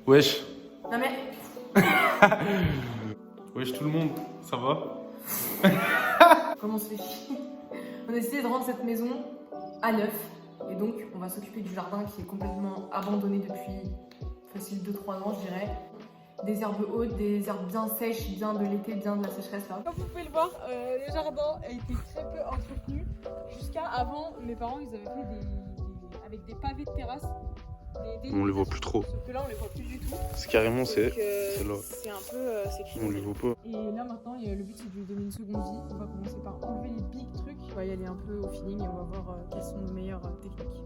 Wesh. Non mais... Wesh tout le monde, ça va? Comment on se fait chier? On a décidé de rendre cette maison à neuf. Et donc, on va s'occuper du jardin qui est complètement abandonné depuis facile 2-3 ans, je dirais. Des herbes hautes, des herbes bien sèches, bien de l'été, bien de la sécheresse là. Comme vous pouvez le voir, le jardin a été très peu entretenu. Jusqu'à avant, mes parents ils avaient fait avec des pavés de terrasse. On les voit plus trop. Sauf que là on les voit plus du tout. C'est carrément c'est là. C'est un peu c'est On les voit pas. Et là maintenant le but c'est de lui donner une seconde vie. On va commencer par enlever les big trucs. On va y aller un peu au feeling et on va voir quelles sont nos meilleures techniques.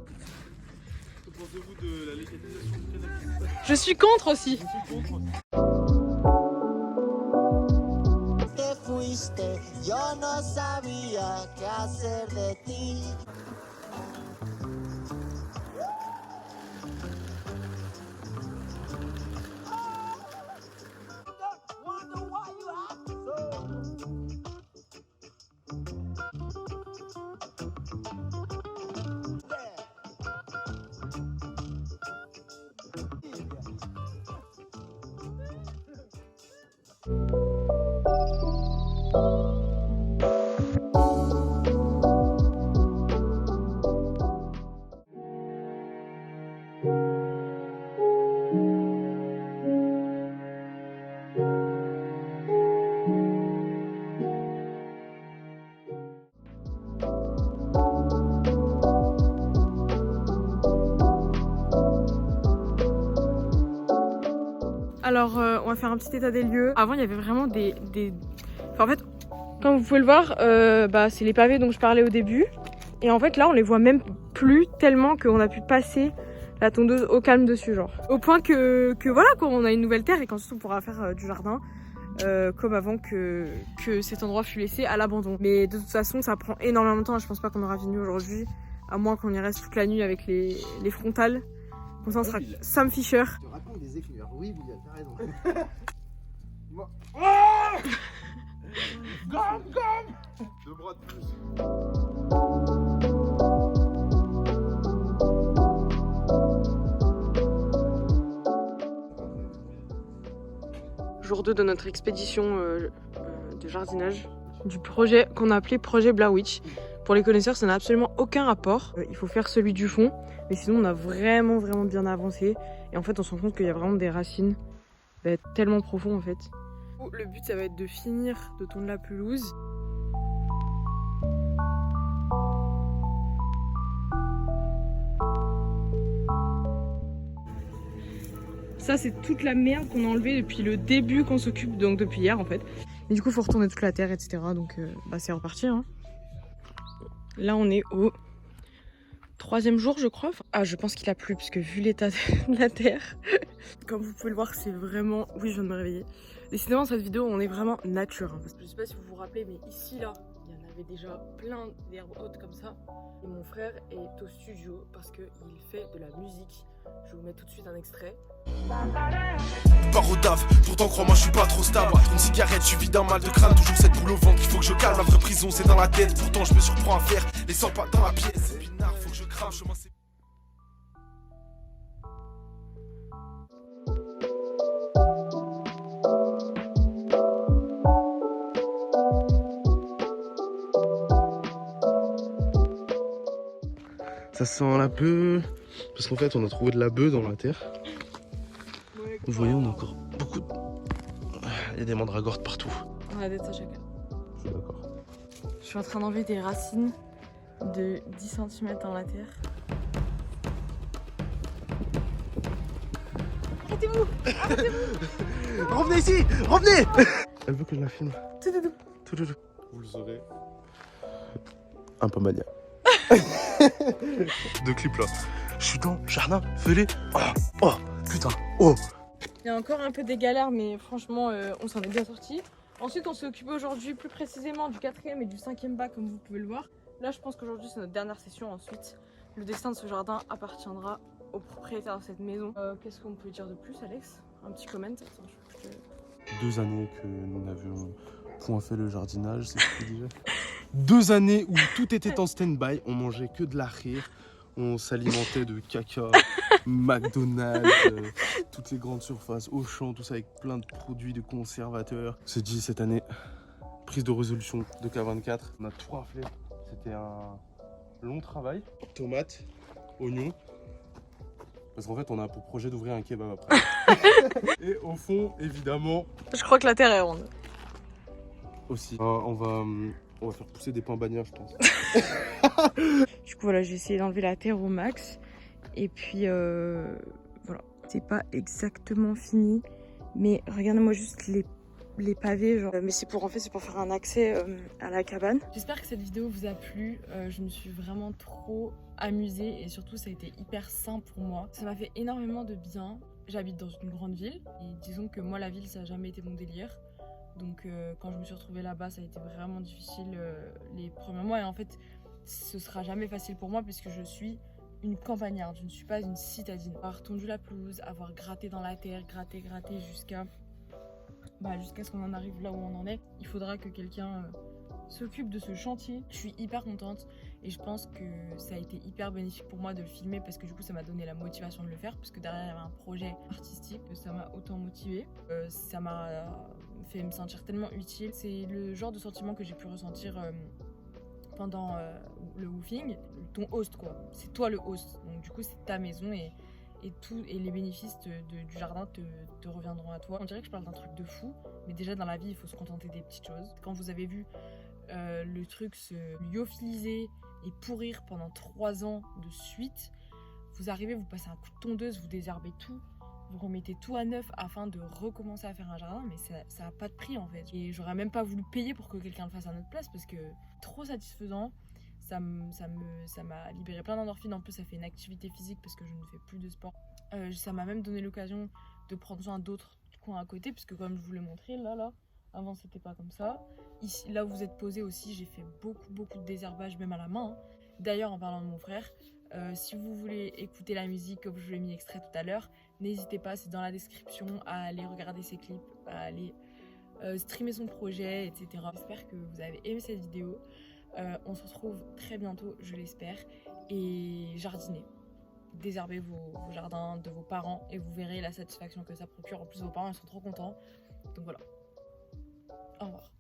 Que pensez-vous de la légalisation du cannabis? Je suis contre aussi. Yo no sabía qué hacer de ti. Alors on va faire un petit état des lieux. Avant il y avait vraiment Enfin, en fait, comme vous pouvez le voir, c'est les pavés dont je parlais au début. Et en fait là on les voit même plus tellement qu'on a pu passer la tondeuse au calme dessus genre. Au point que voilà quoi, on a une nouvelle terre et qu'ensuite on pourra faire du jardin. Comme avant que cet endroit fut laissé à l'abandon. Mais de toute façon ça prend énormément de temps, je pense pas qu'on aura fini aujourd'hui. À moins qu'on y reste toute la nuit avec les frontales. Comme ça on sera Sam Fisher. Je te raconte des éclairs. Oui, William, t'as raison. Moi. Deux bras de plus. Jour 2 de notre expédition de jardinage du projet qu'on a appelé projet Blair Witch. Pour les connaisseurs, ça n'a absolument aucun rapport. Il faut faire celui du fond, mais sinon on a vraiment bien avancé. Et en fait, on se rend compte qu'il y a vraiment des racines tellement profondes en fait. Le but, ça va être de finir de tondre la pelouse. Ça, c'est toute la merde qu'on a enlevée depuis le début qu'on s'occupe, donc depuis hier en fait. Et du coup, il faut retourner toute la terre, etc. Donc, c'est reparti. Hein. Là, on est au 3e jour, je crois. Ah, je pense qu'il a plu, parce que vu l'état de la terre, comme vous pouvez le voir, c'est vraiment... Oui, je viens de me réveiller. Décidément, cette vidéo, on est vraiment nature. Hein, parce que je sais pas si vous vous rappelez, mais ici, là, il y en avait déjà plein d'herbes hautes comme ça. Et mon frère est au studio parce qu'il fait de la musique. Je vous mets tout de suite un extrait. Parodave, pourtant crois-moi je suis pas trop stable. Une cigarette, je suis vide d'un mal de crâne. Toujours cette boule au ventre qu'il faut que je calme. La vraie prison c'est dans la tête, pourtant je me surprends à faire les 100 pas dans la pièce. Pinard, faut que je crame, chemin c'est... Ça sent la bœuf. Parce qu'en fait on a trouvé de la bœuf dans la terre. Vous voyez, on a encore beaucoup de... Il y a des mandragores partout. On a des tas chacun. Je suis d'accord. Je suis en train d'enlever des racines de 10 cm dans la terre. Arrêtez-vous! Arrêtez-vous! Revenez ici! Revenez! Elle veut que je la filme. Tout doudou. Tout doudou. Vous le saurez. Un peu mania. Deux clips là. Je suis dans le jardin, fêlé. Oh, putain, oh. Il y a encore un peu des galères, mais franchement, on s'en est bien sorti. Ensuite, on s'est occupé aujourd'hui plus précisément du 4e et du 5e bac, comme vous pouvez le voir. Là, je pense qu'aujourd'hui, c'est notre dernière session. Ensuite, le destin de ce jardin appartiendra au propriétaire de cette maison. Qu'est-ce qu'on peut dire de plus, Alex? Un petit comment? Attends, je te... 2 années que nous n'avions point fait le jardinage, c'est ce que déjà. 2 années où tout était en stand-by, on mangeait que de la rire, on s'alimentait de caca. McDonald's, toutes les grandes surfaces, Auchan, tout ça avec plein de produits, de conservateurs. On s'est dit cette année, prise de résolution de K24. On a tout raflé. C'était un long travail. Tomates, oignons. Parce qu'en fait, on a pour projet d'ouvrir un kebab après. Et au fond, évidemment... Je crois que la terre est ronde. Aussi. On va faire pousser des pains bagnards, je pense. Du coup, voilà, j'ai essayé d'enlever la terre au max. Et puis, voilà. C'est pas exactement fini. Mais regardez-moi juste les pavés. Genre. Mais c'est pour faire un accès à la cabane. J'espère que cette vidéo vous a plu. Je me suis vraiment trop amusée. Et surtout, ça a été hyper simple pour moi. Ça m'a fait énormément de bien. J'habite dans une grande ville. Et disons que moi, la ville, ça n'a jamais été mon délire. Donc quand je me suis retrouvée là-bas, ça a été vraiment difficile les premiers mois. Et en fait, ce sera jamais facile pour moi puisque je suis une campagnarde, je ne suis pas une citadine. Avoir tondu la pelouse, avoir gratté dans la terre, gratté jusqu'à ce qu'on en arrive là où on en est. Il faudra que quelqu'un s'occupe de ce chantier. Je suis hyper contente et je pense que ça a été hyper bénéfique pour moi de le filmer parce que du coup ça m'a donné la motivation de le faire parce que derrière il y avait un projet artistique, ça m'a autant motivée. Ça m'a fait me sentir tellement utile. C'est le genre de sentiment que j'ai pu ressentir pendant le woofing. Ton host quoi, c'est toi le host. Donc du coup c'est ta maison et les bénéfices du jardin te reviendront à toi. On dirait que je parle d'un truc de fou, mais déjà dans la vie il faut se contenter des petites choses. Quand vous avez vu le truc se lyophiliser et pourrir pendant 3 ans de suite, vous arrivez, vous passez un coup de tondeuse, vous désherbez tout, vous remettez tout à neuf afin de recommencer à faire un jardin, mais ça n'a pas de prix en fait. Et j'aurais même pas voulu payer pour que quelqu'un le fasse à notre place parce que trop satisfaisant. Ça m'a libéré plein d'endorphines. En plus, ça fait une activité physique parce que je ne fais plus de sport. Ça m'a même donné l'occasion de prendre soin d'autres coins à côté, puisque comme je vous l'ai montré, là, avant c'était pas comme ça. Ici, là où vous êtes posé aussi, j'ai fait beaucoup de désherbage, même à la main. Hein. D'ailleurs, en parlant de mon frère, si vous voulez écouter la musique comme je vous l'ai mis extrait tout à l'heure, n'hésitez pas, c'est dans la description, à aller regarder ses clips, à aller streamer son projet, etc. J'espère que vous avez aimé cette vidéo. On se retrouve très bientôt, je l'espère, et jardinez. Désherbez vos jardins de vos parents et vous verrez la satisfaction que ça procure. En plus, vos parents ils sont trop contents. Donc voilà. Au revoir.